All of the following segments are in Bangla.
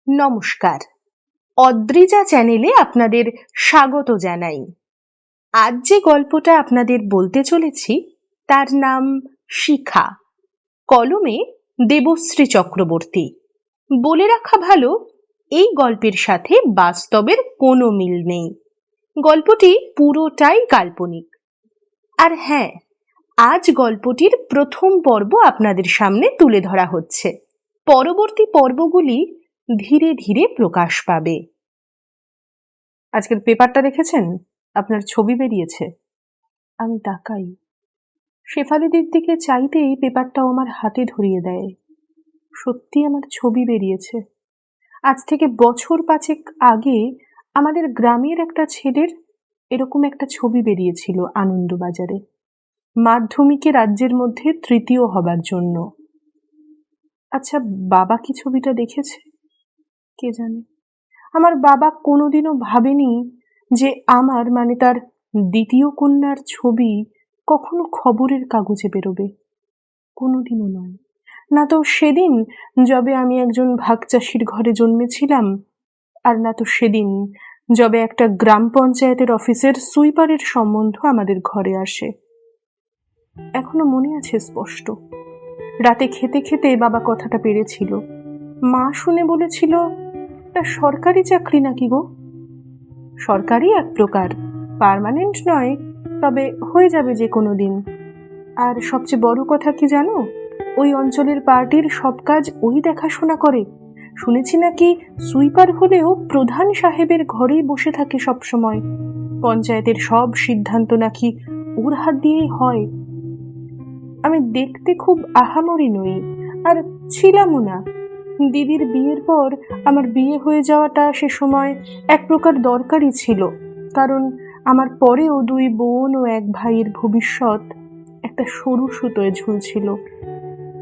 নমস্কার, অদ্রিজা চ্যানেলে আপনাদের স্বাগত জানাই। আজ যে গল্পটা আপনাদের বলতে চলেছি তার নাম শিখা, কলমে দেবশ্রী চক্রবর্তী। বলে রাখা ভালো, এই গল্পের সাথে বাস্তবের কোনো মিল নেই। গল্পটি পুরোটাই কাল্পনিক। আর হ্যাঁ, আজ গল্পটির প্রথম পর্ব আপনাদের সামনে তুলে ধরা হচ্ছে। পরবর্তী পর্বগুলি ধীরে ধীরে প্রকাশ পাবে। আজকের পেপারটা দেখেছেন? আপনার ছবি বেরিয়েছে। আমি তাকাই। শেফালিদির দিকে চাইতেই পেপারটাও আমার হাতে ধরিয়ে দেয়। সত্যি আমার ছবি বেরিয়েছে। আজ থেকে বছর 5 আগে আমাদের গ্রামের একটা ছেলের এরকম একটা ছবি বেরিয়েছিল আনন্দবাজারে, মাধ্যমিকে রাজ্যের মধ্যে তৃতীয় হবার জন্য। আচ্ছা, বাবা কি ছবিটা দেখেছে? কে জানে। আমার বাবা কোনোদিনও ভাবেনি যে আমার মানে তার দ্বিতীয় কন্যার ছবি কখনো খবরের কাগজে বেরোবে। কোনোদিনও নয়। না তো সেদিন যবে আমি একজন ভাগচাষির ঘরে জন্মেছিলাম, আর না তো সেদিন যবে একটা গ্রাম পঞ্চায়েতের অফিসের সুইপারের সম্বন্ধ আমাদের ঘরে আসে। এখনো মনে আছে স্পষ্ট। রাতে খেতে খেতে বাবা কথাটা পেরেছিল। মা শুনে বলেছিল, তা সরকারি চাকরি নাকি গো? সরকারি এক প্রকার, পার্মানেন্ট নয়, তবে হয়ে যাবে যে কোনো দিন। আর সবচেয়ে বড় কথা কি জানো, ওই অঞ্চলের পার্টির সব কাজ ওই দেখাশোনা করে। শুনেছি নাকি সুইপার হলেও প্রধান সাহেবের ঘরেই বসে থাকে সব সময়। পঞ্চায়েতের সব সিদ্ধান্ত নাকি ওর হাত দিয়েই হয়। আমি দেখতে খুব আহামরি নই, আর ছিলামও না। দিদির বিয়ের পর আমার বিয়ে হয়ে যাওয়াটা সে সময় এক প্রকার দরকারই ছিল, কারণ আমার পরেও 2 বোন ও 1 ভাইয়ের ভবিষ্যৎ একটা সরু সুতোয় ঝুলছিল।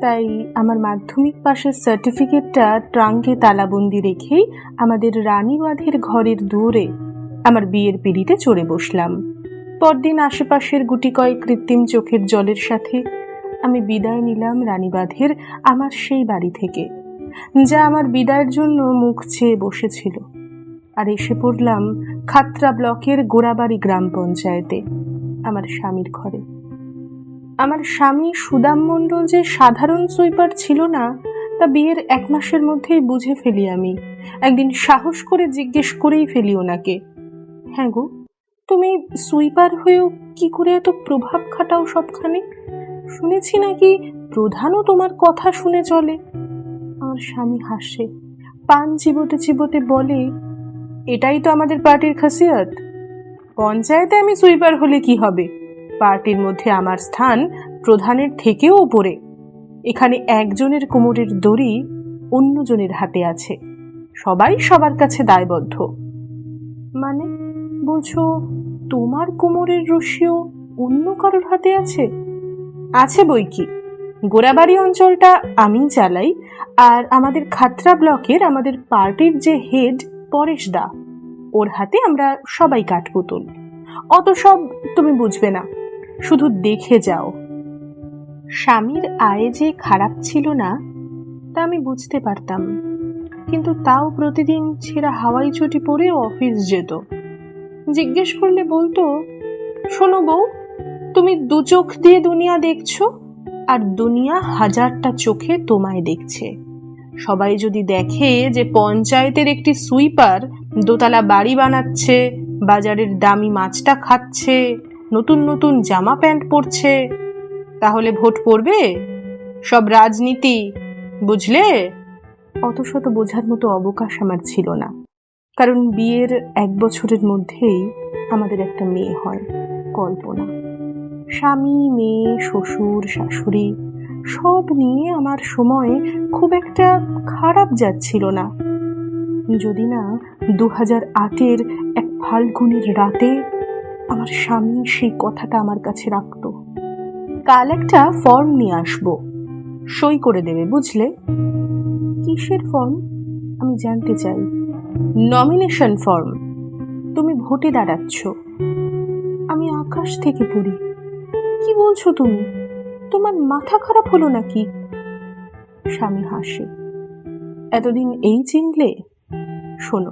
তাই আমার মাধ্যমিক পাশের সার্টিফিকেটটা ট্রাঙ্কে তালাবন্দি রেখেই আমাদের রানীবাঁধের ঘরের দুয়ারে আমার বিয়ের পিঁড়িতে চড়ে বসলাম। পরদিন আশেপাশের গুটিকয় কৃত্রিম চোখের জলের সাথে আমি বিদায় নিলাম রানীবাঁধের আমার সেই বাড়ি থেকে, যা আমার বিদায়ের জন্য মুখ চেয়ে বসেছিল। আর এসে পড়লাম খাতড়া ব্লকের গোড়াবাড়ি গ্রাম পঞ্চায়েতে, আমার স্বামীর ঘরে। আমার স্বামী সুদাম মণ্ডল যে সাধারণ সুইপার ছিল না, তা বিয়ের 1 মাসের মধ্যেই বুঝে ফেলি আমি। একদিন সাহস করে জিজ্ঞেস করেই ফেলি ওনাকে, হ্যাঁ গো, তুমি সুইপার হয়েও কি করে এত প্রভাব খাটাও সবখানে? শুনেছি নাকি প্রধানও তোমার কথা শুনে চলে। আমার স্বামী হাসে, পান চিবোতে চিবোতে বলে, এটাই তো আমাদের পার্টির খাসিয়ত। পঞ্চায়েতে আমি সুইপার হলে কি হবে? পার্টির মধ্যে আমার স্থান প্রধানের থেকেও উপরে। এখানে একজনের কোমরের দড়ি অন্যজনের হাতে আছে, সবাই সবার কাছে দায়বদ্ধ। মানে বলছো তোমার কোমরের রশিও অন্য কারোর হাতে আছে? আছে বই কি। গোড়াবাড়ি অঞ্চলটা আমি চালাই, আর আমাদের খাতড়া ব্লকের আমাদের পার্টির যে হেড পরেশ দা, ওর হাতে আমরা সবাই কাঠপুতুল। অত সব তুমি বুঝবে না, শুধু দেখে যাও। স্বামীর আয় যে খারাপ ছিল না তা আমি বুঝতে পারতাম, কিন্তু তাও প্রতিদিন ছেঁড়া হাওয়াই চটি পরে অফিস যেত। জিজ্ঞেস করলে বলতো, শোনো বউ, তুমি 2 চোখ দিয়ে দুনিয়া দেখছো, আর দুনিয়া 1000টা চোখে তোমায় দেখছে। সবাই যদি দেখে যে পঞ্চায়েতের একটি সুইপার দোতলা বাড়ি বানাচ্ছে, বাজারের দামি মাছটা খাচ্ছে, নতুন নতুন জামা প্যান্ট পরছে, তাহলে ভোট পড়বে। সব রাজনীতি, বুঝলে? অত শত বোঝার মতো অবকাশ আমার ছিল না, কারণ বিয়ের 1 বছরের মধ্যেই আমাদের একটা মেয়ে হয়, কল্পনা। স্বামী, মেয়ে, শ্বশুর, শাশুড়ি সব নিয়ে আমার সময় খুব একটা খারাপ যাচ্ছিল না, যদি না 2008-এর এক ফাল্গুনের রাতে আমার স্বামী সেই কথাটা আমার কাছে রাখতো, কাল একটা ফর্ম নিয়ে আসবো, সই করে দেবে, বুঝলে? কিসের ফর্ম আমি জানতে চাই। Nomination form. তুমি ভোটে দাঁড়াচ্ছ। আমি আকাশ থেকে পড়ি, কি বলছো তুমি? তোমার মাথা খারাপ হলো নাকি? স্বামী হাসে, এতদিন এই চিনলে? শোনো,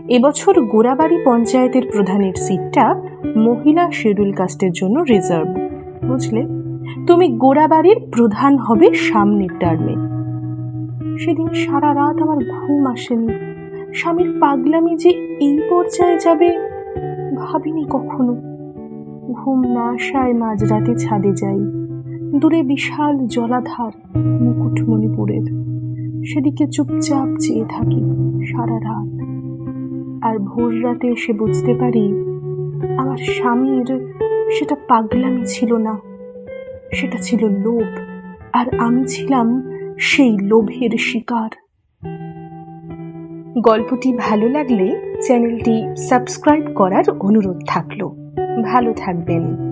এবছর গোড়াবাড়ি পঞ্চায়েতের প্রধানের সিটটা মহিলা শিডিউল কাস্টের জন্য রিজার্ভ, বুঝলে? তুমি গোড়াবাড়ির প্রধান হবে সামনের টার্মে। সেদিন সারা রাত আমার ঘুম আসেনি। স্বামীর পাগলামি যে এই পর্যায়ে যাবে ভাবিনি কখনো। ঘুম না আসায় মাঝরাতে ছাদে যাই। দূরে বিশাল জলাধার মুকুটমণিপুরের, সেদিকে চুপচাপ চেয়ে থাকি সারা রাত। আর ভোর রাতে এসে বুঝতে পারি আমার স্বামীর সেটা পাগলামি ছিল না, সেটা ছিল লোভ, আর আমি ছিলাম সেই লোভের শিকার। গল্পটি ভালো লাগলে চ্যানেলটি সাবস্ক্রাইব করার অনুরোধ থাকলো। ভালো থাকবেন।